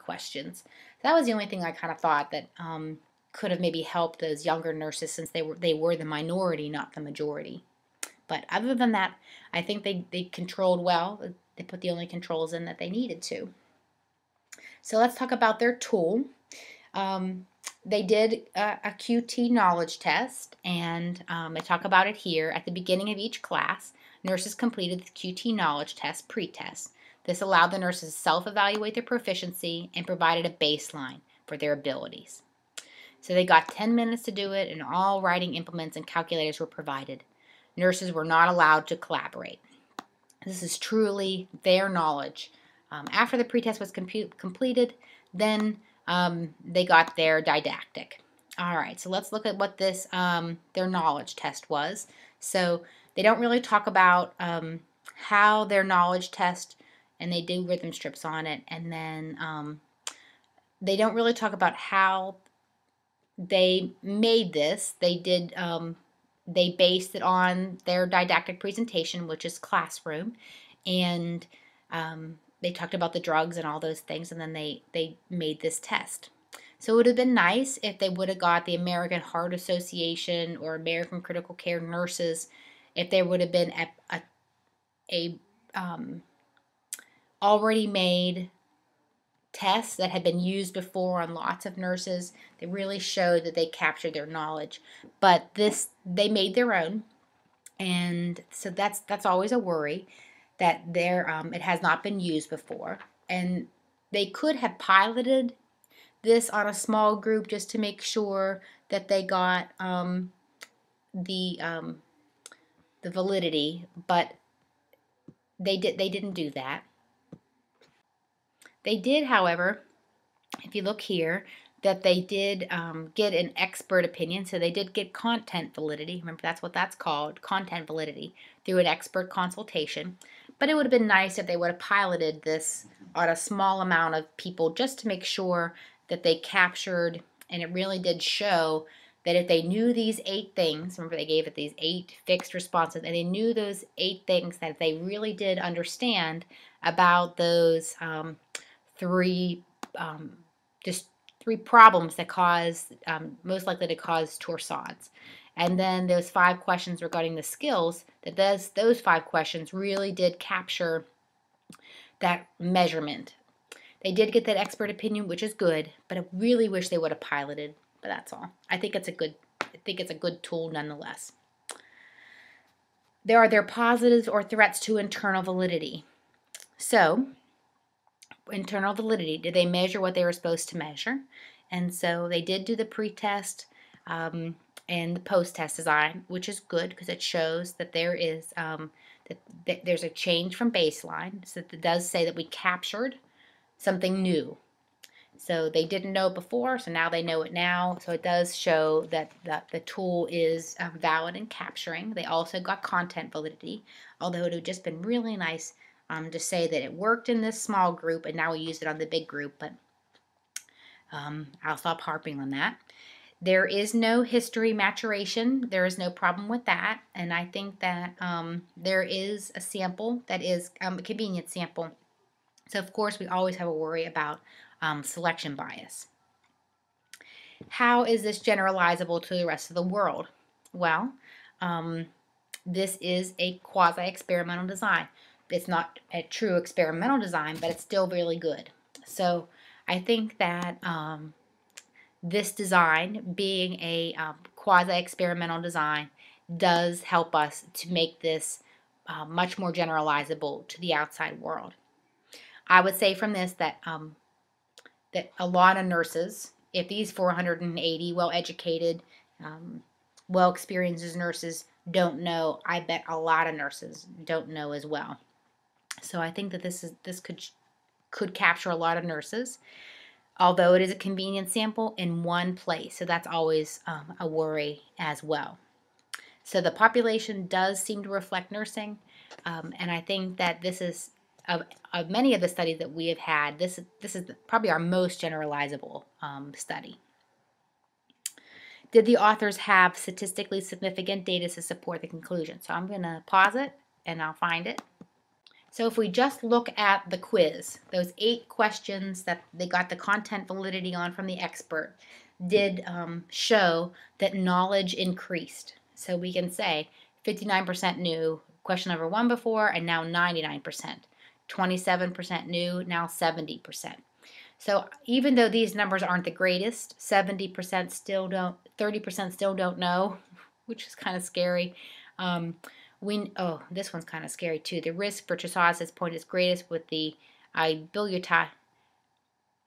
questions. That was the only thing I kind of thought that could have maybe helped those younger nurses, since they were the minority, not the majority. But other than that, I think they controlled well. They put the only controls in that they needed to. So let's talk about their tool. They did a QT knowledge test, and I talk about it here. At the beginning of each class, nurses completed the QT knowledge test pre-test. This allowed the nurses to self-evaluate their proficiency and provided a baseline for their abilities. So they got 10 minutes to do it, and all writing implements and calculators were provided. Nurses were not allowed to collaborate. This is truly their knowledge. After the pretest was completed, then they got their didactic. All right, so let's look at what this their knowledge test was. So they don't really talk about how their knowledge test, and they do rhythm strips on it, and then they don't really talk about how they made this. They did. They based it on their didactic presentation, which is Classroom, and they talked about the drugs and all those things, and then they made this test. So it would have been nice if they would have got the American Heart Association or American Critical Care Nurses, if there would have been a already made tests that had been used before on lots of nurses. They really showed that they captured their knowledge. But this, they made their own, and so that's always a worry that it has not been used before. And they could have piloted this on a small group just to make sure that they got the validity, but they didn't do that. They did, however, if you look here, that they did get an expert opinion. So they did get content validity. Remember, that's what that's called, content validity, through an expert consultation. But it would have been nice if they would have piloted this on a small amount of people just to make sure that they captured, and it really did show that if they knew these 8 things, remember they gave it these 8 fixed responses, and they knew those 8 things, that they really did understand about those 3 problems that cause, most likely to cause torsades. And then those 5 questions regarding the skills, that those 5 questions really did capture that measurement. They did get that expert opinion, which is good, but I really wish they would have piloted, but that's all. I think it's a good tool nonetheless. Are there positives or threats to internal validity? So, internal validity, did they measure what they were supposed to measure? And so they did do the pre-test and the post-test design, which is good because it shows that there is that there's a change from baseline. So it does say that we captured something new. So they didn't know it before, so now they know it now. So it does show that the tool is valid in capturing. They also got content validity, although it would have just been really nice to say that it worked in this small group and now we use it on the big group, but I'll stop harping on that. There is no history maturation. There is no problem with that, and I think that there is a sample that is a convenient sample. So of course we always have a worry about selection bias. How is this generalizable to the rest of the world? Well, this is a quasi-experimental design. It's not a true experimental design, but it's still really good. So I think that this design, being a quasi-experimental design, does help us to make this much more generalizable to the outside world. I would say from this that that a lot of nurses, if these 480 well-educated, well-experienced nurses don't know, I bet a lot of nurses don't know as well. So I think that this could capture a lot of nurses, although it is a convenient sample in one place. So that's always a worry as well. So the population does seem to reflect nursing, and I think that this is, of many of the studies that we have had, this is probably our most generalizable study. Did the authors have statistically significant data to support the conclusion? So I'm going to pause it and I'll find it. So if we just look at the quiz, those 8 questions that they got the content validity on from the expert did show that knowledge increased. So we can say 59% knew question number 1 before, and now 99%. 27% knew, now 70%. So even though these numbers aren't the greatest, 70% still don't, 30% still don't know, which is kind of scary. This one's kind of scary too. The risk for Torsades at this point is greatest with the ibutyl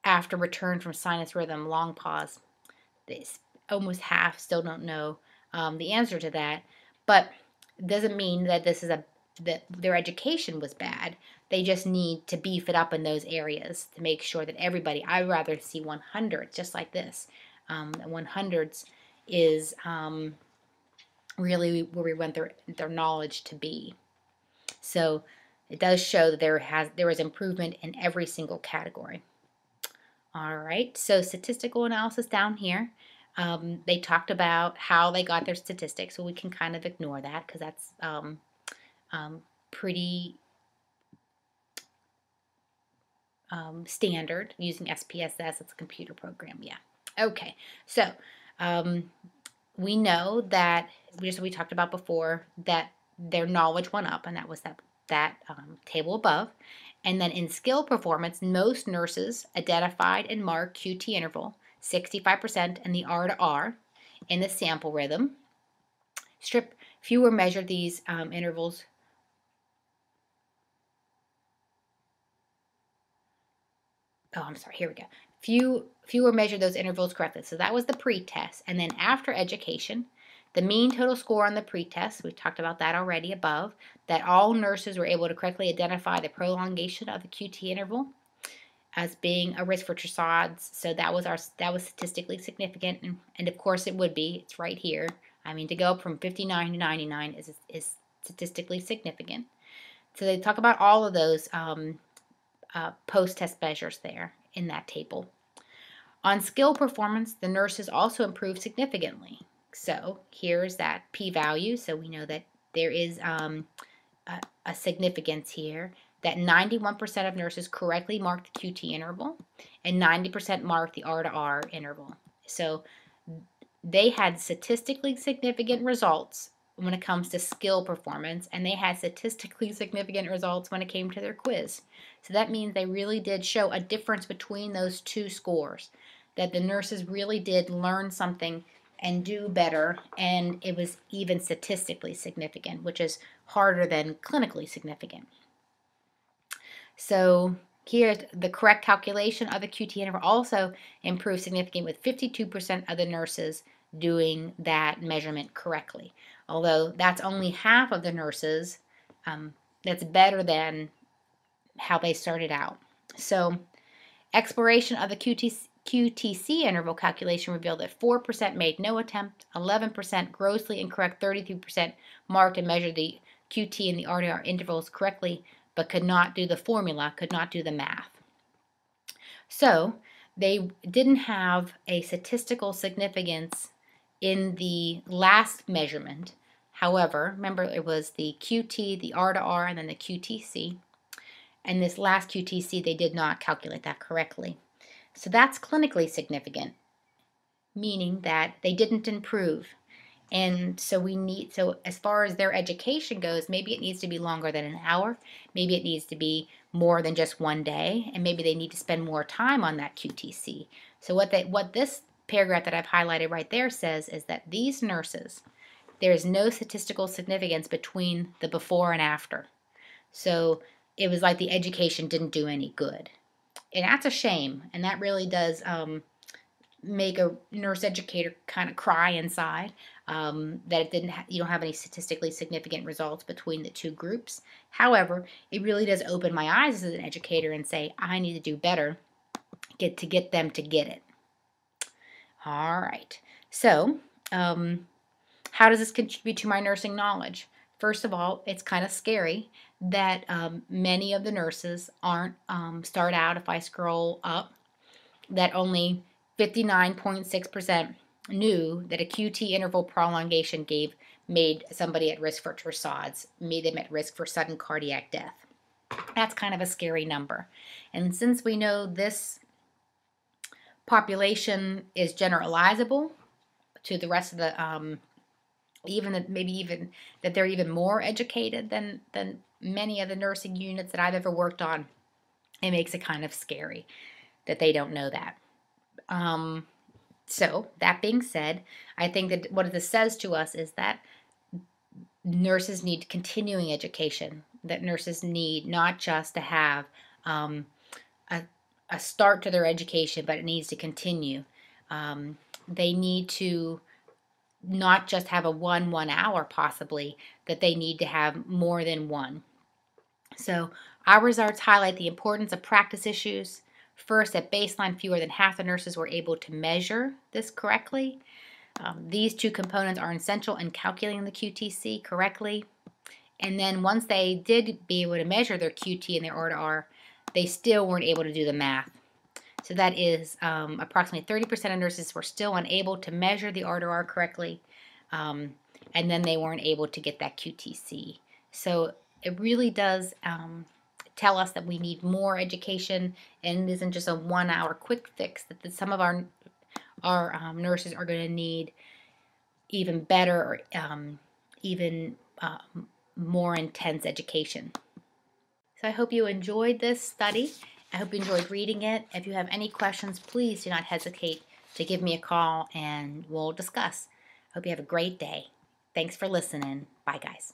after return from sinus rhythm, long pause. Almost half still don't know the answer to that, but it doesn't mean that that their education was bad. They just need to beef it up in those areas to make sure that everybody. I'd rather see 100 just like this. 100s is really where we want their knowledge to be. So it does show that there was improvement in every single category. All right, so statistical analysis down here. They talked about how they got their statistics, so we can kind of ignore that because that's pretty standard using SPSS. It's a computer program, yeah. Okay, so we know that, just we talked about before, that their knowledge went up, and that was that table above. And then in skill performance, most nurses identified and marked QT interval, 65%, and the R to R in the sample rhythm. Fewer measured these intervals. Oh, I'm sorry, here we go. Fewer measured those intervals correctly. So that was the pretest. And then after education, the mean total score on the pretest, we talked about that already above, that all nurses were able to correctly identify the prolongation of the QT interval as being a risk for Torsades. So that was statistically significant, and of course it would be. It's right here. I mean, to go up from 59 to 99 is statistically significant. So they talk about all of those post-test measures there in that table. On skill performance, the nurses also improved significantly. So here's that p-value. So we know that there is a significance here, that 91% of nurses correctly marked the QT interval and 90% marked the R to R interval. So they had statistically significant results when it comes to skill performance, and they had statistically significant results when it came to their quiz. So that means they really did show a difference between those two scores, that the nurses really did learn something and do better, and it was even statistically significant, which is harder than clinically significant. So here, the correct calculation of the QT interval also improved significantly, with 52% of the nurses doing that measurement correctly. Although that's only half of the nurses, that's better than how they started out. So exploration of the QTC interval calculation revealed that 4% made no attempt, 11% grossly incorrect, 33% marked and measured the QT and the RDR intervals correctly, but could not do the formula, could not do the math. So they didn't have a statistical significance in the last measurement. However, remember it was the QT, the R to R, and then the QTC. And this last QTC, they did not calculate that correctly. So that's clinically significant, meaning that they didn't improve. And so as far as their education goes, maybe it needs to be longer than an hour. Maybe it needs to be more than just one day. And maybe they need to spend more time on that QTC. So what this paragraph that I've highlighted right there says is that these nurses, there is no statistical significance between the before and after. So it was like the education didn't do any good. And that's a shame. And that really does make a nurse educator kind of cry inside, that you don't have any statistically significant results between the two groups. However, it really does open my eyes as an educator and say, I need to do better to get them to get it. All right. So how does this contribute to my nursing knowledge? First of all, it's kind of scary that many of the nurses aren't start out, if I scroll up, that only 59.6% knew that a QT interval prolongation made somebody at risk for Torsades, made them at risk for sudden cardiac death. That's kind of a scary number. And since we know this population is generalizable to the rest of the, even that maybe even that they're even more educated than many of the nursing units that I've ever worked on, it makes it kind of scary that they don't know that. So that being said, I think that what this says to us is that nurses need continuing education, that nurses need not just to have a, a start to their education, but it needs to continue. They need to not just have a 1 hour possibly, that they need to have more than one. So our results highlight the importance of practice issues. First, at baseline, fewer than half the nurses were able to measure this correctly. These two components are essential in calculating the QTC correctly. And then once they did be able to measure their QT and their R/R, they still weren't able to do the math. So that is approximately 30% of nurses were still unable to measure the R/R correctly, and then they weren't able to get that QTC. So it really does tell us that we need more education, and it isn't just a 1 hour quick fix, that some of our nurses are going to need even better or even more intense education. So I hope you enjoyed this study. I hope you enjoyed reading it. If you have any questions, please do not hesitate to give me a call and we'll discuss. Hope you have a great day. Thanks for listening. Bye, guys.